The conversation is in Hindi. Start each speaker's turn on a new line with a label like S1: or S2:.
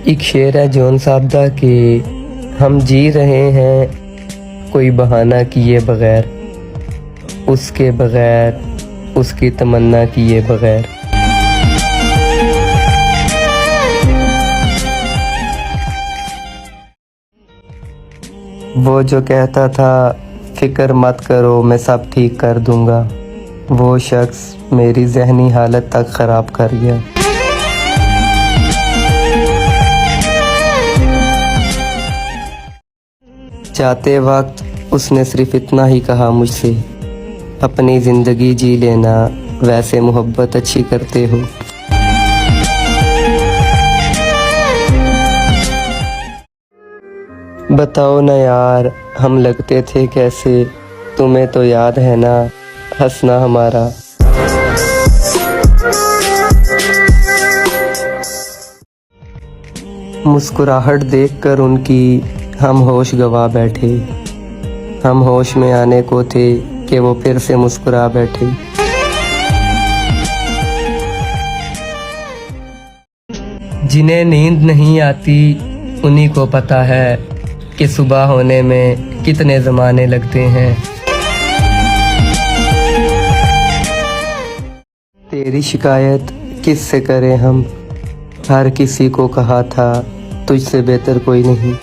S1: एक शेर है जॉन साहब दा कि हम जी रहे हैं कोई बहाना किए बगैर, उसके बगैर, उसकी तमन्ना किए बगैर। वो जो कहता था फिक्र मत करो मैं सब ठीक कर दूंगा, वो शख्स मेरी जहनी हालत तक ख़राब कर गया। जाते वक्त उसने सिर्फ इतना ही कहा मुझसे, अपनी ज़िंदगी जी लेना, वैसे मोहब्बत अच्छी करते हो। बताओ ना यार हम लगते थे कैसे, तुम्हें तो याद है ना हंसना हमारा। मुस्कुराहट देखकर उनकी हम होश गवा बैठे, हम होश में आने को थे कि वो फिर से मुस्कुरा बैठे। जिन्हें नींद नहीं आती उन्हीं को पता है कि सुबह होने में कितने ज़माने लगते हैं। तेरी शिकायत किससे करें हम, हर किसी को कहा था तुझसे बेहतर कोई नहीं।